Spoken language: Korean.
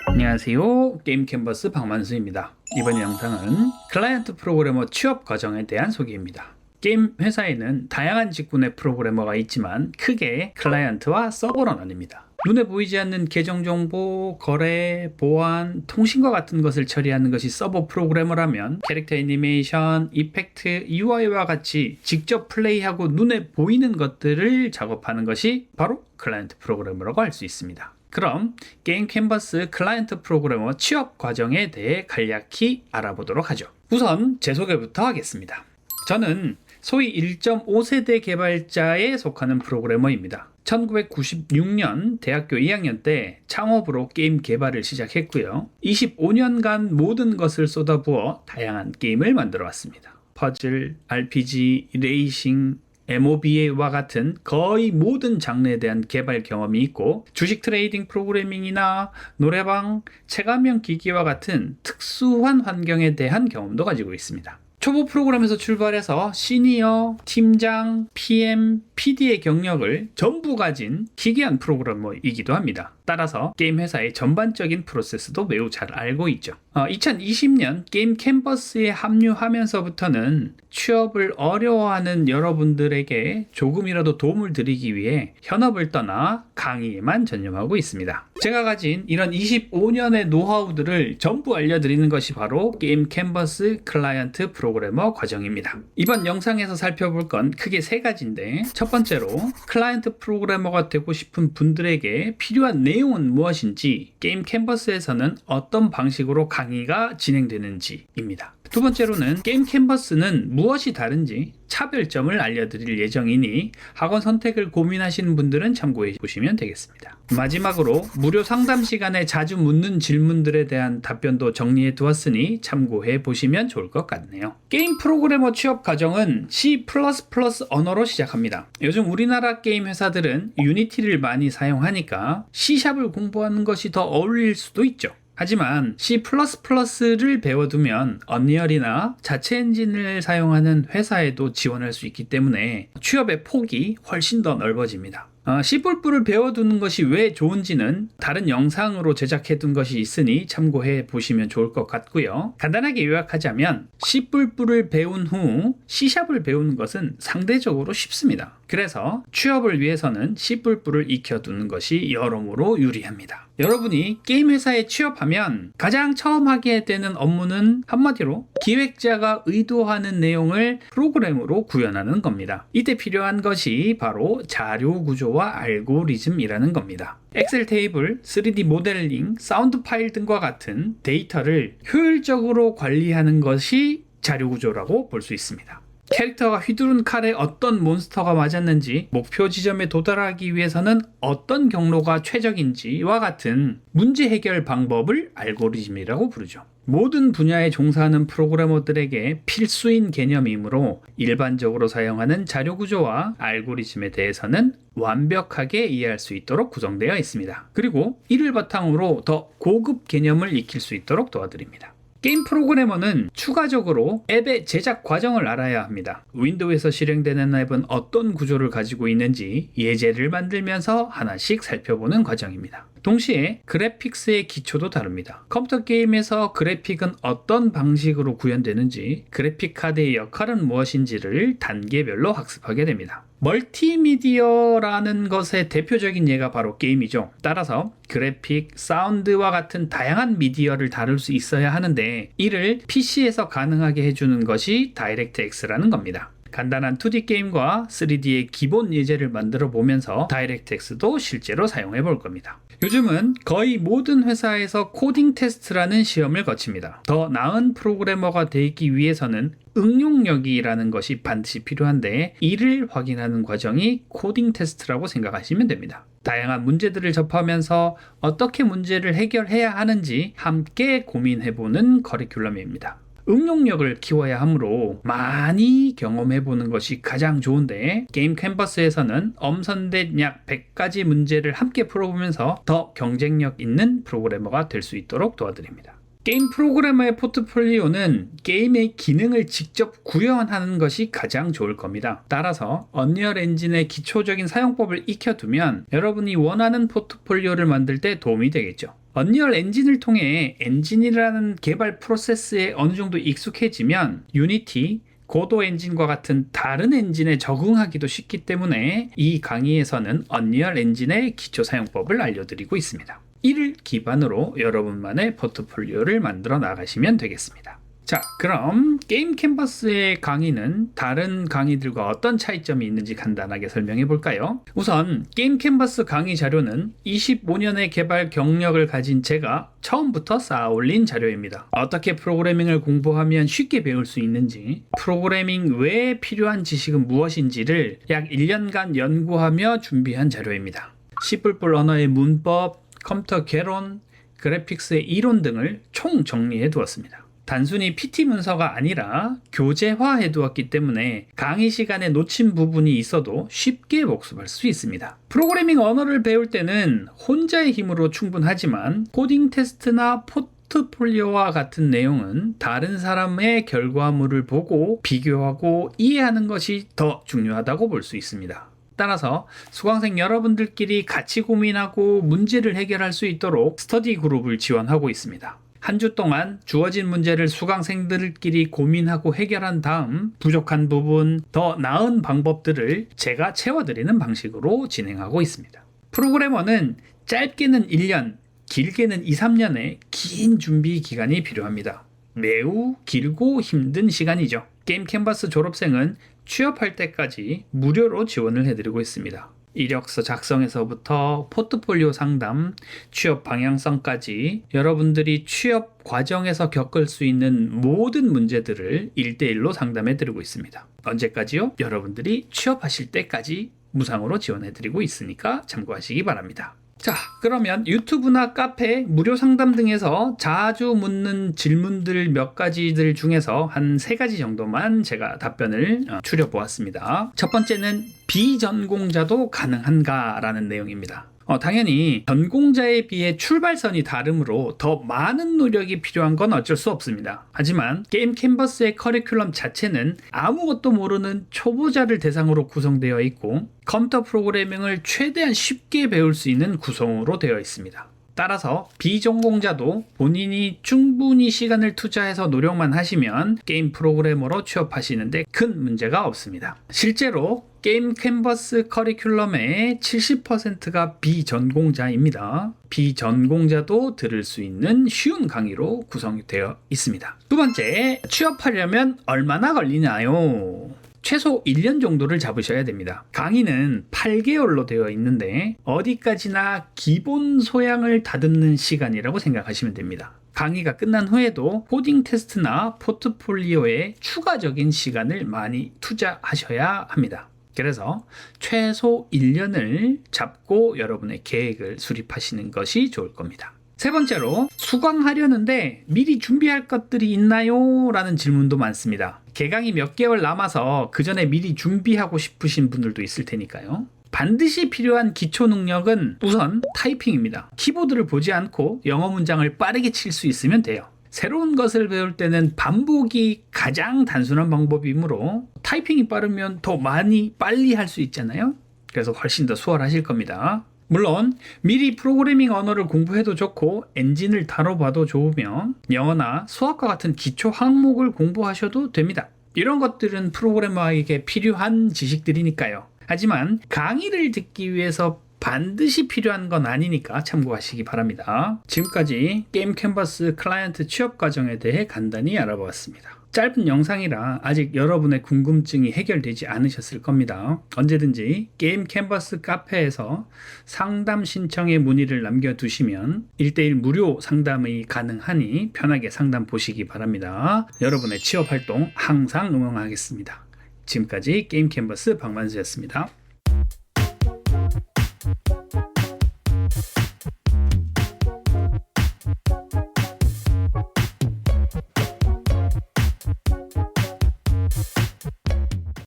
안녕하세요. 게임 캔버스 박만수입니다. 이번 영상은 클라이언트 프로그래머 취업 과정에 대한 소개입니다. 게임 회사에는 다양한 직군의 프로그래머가 있지만 크게 클라이언트와 서버로 나뉩니다. 눈에 보이지 않는 계정 정보, 거래, 보안, 통신과 같은 것을 처리하는 것이 서버 프로그래머라면 캐릭터 애니메이션, 이펙트, UI와 같이 직접 플레이하고 눈에 보이는 것들을 작업하는 것이 바로 클라이언트 프로그래머라고 할 수 있습니다. 그럼 게임 캔버스 클라이언트 프로그래머 취업 과정에 대해 간략히 알아보도록 하죠. 우선 제 소개부터 하겠습니다. 저는 소위 1.5세대 개발자에 속하는 프로그래머입니다. 1996년 대학교 2학년 때 창업으로 게임 개발을 시작했고요. 25년간 모든 것을 쏟아부어 다양한 게임을 만들어 왔습니다. 퍼즐, RPG, 레이싱, MOBA와 같은 거의 모든 장르에 대한 개발 경험이 있고 주식 트레이딩 프로그래밍이나 노래방, 체감형 기기와 같은 특수한 환경에 대한 경험도 가지고 있습니다. 초보 프로그램에서 출발해서 시니어, 팀장, PM, PD의 경력을 전부 가진 기괴한 프로그래머이기도 합니다. 따라서 게임 회사의 전반적인 프로세스도 매우 잘 알고 있죠. 2020년 게임 캔버스에 합류하면서부터는 취업을 어려워하는 여러분들에게 조금이라도 도움을 드리기 위해 현업을 떠나 강의에만 전념하고 있습니다. 제가 가진 이런 25년의 노하우들을 전부 알려드리는 것이 바로 게임 캔버스 클라이언트 프로그래머 과정입니다. 이번 영상에서 살펴볼 건 크게 세 가지인데, 첫 번째로 클라이언트 프로그래머가 되고 싶은 분들에게 필요한 내용은 무엇인지, 게임 캔버스에서는 어떤 방식으로 강의가 진행되는지입니다. 두 번째로는 게임 캔버스는 무엇이 다른지 차별점을 알려드릴 예정이니 학원 선택을 고민하시는 분들은 참고해 보시면 되겠습니다. 마지막으로 무료 상담 시간에 자주 묻는 질문들에 대한 답변도 정리해 두었으니 참고해 보시면 좋을 것 같네요. 게임 프로그래머 취업 과정은 C++ 언어로 시작합니다. 요즘 우리나라 게임 회사들은 유니티를 많이 사용하니까 C샵을 공부하는 것이 더 어울릴 수도 있죠. 하지만 C++를 배워두면 언리얼이나 자체 엔진을 사용하는 회사에도 지원할 수 있기 때문에 취업의 폭이 훨씬 더 넓어집니다. C++를 배워두는 것이 왜 좋은지는 다른 영상으로 제작해둔 것이 있으니 참고해 보시면 좋을 것 같고요. 간단하게 요약하자면 C++를 배운 후 C샵을 배우는 것은 상대적으로 쉽습니다. 그래서 취업을 위해서는 C++를 익혀두는 것이 여러모로 유리합니다. 여러분이 게임 회사에 취업하면 가장 처음 하게 되는 업무는 한마디로 기획자가 의도하는 내용을 프로그램으로 구현하는 겁니다. 이때 필요한 것이 바로 자료 구조와 알고리즘이라는 겁니다. 엑셀 테이블, 3D 모델링, 사운드 파일 등과 같은 데이터를 효율적으로 관리하는 것이 자료 구조라고 볼 수 있습니다. 캐릭터가 휘두른 칼에 어떤 몬스터가 맞았는지, 목표 지점에 도달하기 위해서는 어떤 경로가 최적인지와 같은 문제 해결 방법을 알고리즘이라고 부르죠. 모든 분야에 종사하는 프로그래머들에게 필수인 개념이므로 일반적으로 사용하는 자료 구조와 알고리즘에 대해서는 완벽하게 이해할 수 있도록 구성되어 있습니다. 그리고 이를 바탕으로 더 고급 개념을 익힐 수 있도록 도와드립니다. 게임 프로그래머는 추가적으로 앱의 제작 과정을 알아야 합니다. 윈도우에서 실행되는 앱은 어떤 구조를 가지고 있는지 예제를 만들면서 하나씩 살펴보는 과정입니다. 동시에 그래픽스의 기초도 다릅니다. 컴퓨터 게임에서 그래픽은 어떤 방식으로 구현되는지, 그래픽 카드의 역할은 무엇인지를 단계별로 학습하게 됩니다. 멀티미디어라는 것의 대표적인 예가 바로 게임이죠. 따라서 그래픽, 사운드와 같은 다양한 미디어를 다룰 수 있어야 하는데 이를 PC에서 가능하게 해주는 것이 다이렉트X라는 겁니다. 간단한 2D 게임과 3D의 기본 예제를 만들어 보면서 다이렉트X도 실제로 사용해 볼 겁니다. 요즘은 거의 모든 회사에서 코딩 테스트라는 시험을 거칩니다. 더 나은 프로그래머가 되기 위해서는 응용력이라는 것이 반드시 필요한데 이를 확인하는 과정이 코딩 테스트라고 생각하시면 됩니다. 다양한 문제들을 접하면서 어떻게 문제를 해결해야 하는지 함께 고민해보는 커리큘럼입니다. 응용력을 키워야 하므로 많이 경험해보는 것이 가장 좋은데 게임 캔버스에서는 엄선된 약 100가지 문제를 함께 풀어보면서 더 경쟁력 있는 프로그래머가 될 수 있도록 도와드립니다. 게임 프로그래머의 포트폴리오는 게임의 기능을 직접 구현하는 것이 가장 좋을 겁니다. 따라서 언리얼 엔진의 기초적인 사용법을 익혀두면 여러분이 원하는 포트폴리오를 만들 때 도움이 되겠죠. 언리얼 엔진을 통해 엔진이라는 개발 프로세스에 어느 정도 익숙해지면 유니티, 고도 엔진과 같은 다른 엔진에 적응하기도 쉽기 때문에 이 강의에서는 언리얼 엔진의 기초 사용법을 알려드리고 있습니다. 이를 기반으로 여러분만의 포트폴리오를 만들어 나가시면 되겠습니다. 자, 그럼 게임 캔버스의 강의는 다른 강의들과 어떤 차이점이 있는지 간단하게 설명해 볼까요? 우선 게임 캔버스 강의 자료는 25년의 개발 경력을 가진 제가 처음부터 쌓아 올린 자료입니다. 어떻게 프로그래밍을 공부하면 쉽게 배울 수 있는지, 프로그래밍 외에 필요한 지식은 무엇인지를 약 1년간 연구하며 준비한 자료입니다. C++ 언어의 문법, 컴퓨터 개론, 그래픽스의 이론 등을 총 정리해 두었습니다. 단순히 PT 문서가 아니라 교재화해 두었기 때문에 강의 시간에 놓친 부분이 있어도 쉽게 복습할 수 있습니다. 프로그래밍 언어를 배울 때는 혼자의 힘으로 충분하지만 코딩 테스트나 포트폴리오와 같은 내용은 다른 사람의 결과물을 보고 비교하고 이해하는 것이 더 중요하다고 볼 수 있습니다. 따라서 수강생 여러분들끼리 같이 고민하고 문제를 해결할 수 있도록 스터디 그룹을 지원하고 있습니다. 한 주 동안 주어진 문제를 수강생들끼리 고민하고 해결한 다음 부족한 부분, 더 나은 방법들을 제가 채워드리는 방식으로 진행하고 있습니다. 프로그래머는 짧게는 1년, 길게는 2, 3년의 긴 준비 기간이 필요합니다. 매우 길고 힘든 시간이죠. 게임 캔버스 졸업생은 취업할 때까지 무료로 지원을 해드리고 있습니다. 이력서 작성에서부터 포트폴리오 상담, 취업 방향성까지 여러분들이 취업 과정에서 겪을 수 있는 모든 문제들을 1대1로 상담해드리고 있습니다. 언제까지요? 여러분들이 취업하실 때까지 무상으로 지원해드리고 있으니까 참고하시기 바랍니다. 자, 그러면 유튜브나 카페, 무료 상담 등에서 자주 묻는 질문들 몇 가지들 중에서 한 3가지 정도만 제가 답변을 추려보았습니다. 첫 번째는 비전공자도 가능한가? 라는 내용입니다. 당연히 전공자에 비해 출발선이 다르므로 더 많은 노력이 필요한 건 어쩔 수 없습니다. 하지만 게임 캔버스의 커리큘럼 자체는 아무것도 모르는 초보자를 대상으로 구성되어 있고 컴퓨터 프로그래밍을 최대한 쉽게 배울 수 있는 구성으로 되어 있습니다. 따라서 비전공자도 본인이 충분히 시간을 투자해서 노력만 하시면 게임 프로그래머로 취업하시는데 큰 문제가 없습니다. 실제로 게임 캔버스 커리큘럼의 70%가 비전공자입니다. 비전공자도 들을 수 있는 쉬운 강의로 구성되어 있습니다. 두 번째, 취업하려면 얼마나 걸리나요? 최소 1년 정도를 잡으셔야 됩니다. 강의는 8개월로 되어 있는데 어디까지나 기본 소양을 다듬는 시간이라고 생각하시면 됩니다. 강의가 끝난 후에도 코딩 테스트나 포트폴리오에 추가적인 시간을 많이 투자하셔야 합니다. 그래서 최소 1년을 잡고 여러분의 계획을 수립하시는 것이 좋을 겁니다. 세 번째로, 수강하려는데 미리 준비할 것들이 있나요? 라는 질문도 많습니다. 개강이 몇 개월 남아서 그 전에 미리 준비하고 싶으신 분들도 있을 테니까요. 반드시 필요한 기초 능력은 우선 타이핑입니다. 키보드를 보지 않고 영어 문장을 빠르게 칠 수 있으면 돼요. 새로운 것을 배울 때는 반복이 가장 단순한 방법이므로 타이핑이 빠르면 더 빨리 할 수 있잖아요. 그래서 훨씬 더 수월하실 겁니다. 물론 미리 프로그래밍 언어를 공부해도 좋고 엔진을 다뤄봐도 좋으며 영어나 수학과 같은 기초 항목을 공부하셔도 됩니다. 이런 것들은 프로그래머에게 필요한 지식들이니까요. 하지만 강의를 듣기 위해서 반드시 필요한 건 아니니까 참고하시기 바랍니다. 지금까지 게임 캔버스 클라이언트 취업 과정에 대해 간단히 알아보았습니다. 짧은 영상이라 아직 여러분의 궁금증이 해결되지 않으셨을 겁니다. 언제든지 게임 캔버스 카페에서 상담 신청의 문의를 남겨두시면 1대1 무료 상담이 가능하니 편하게 상담 보시기 바랍니다. 여러분의 취업 활동 항상 응원하겠습니다. 지금까지 게임 캔버스 박만수였습니다.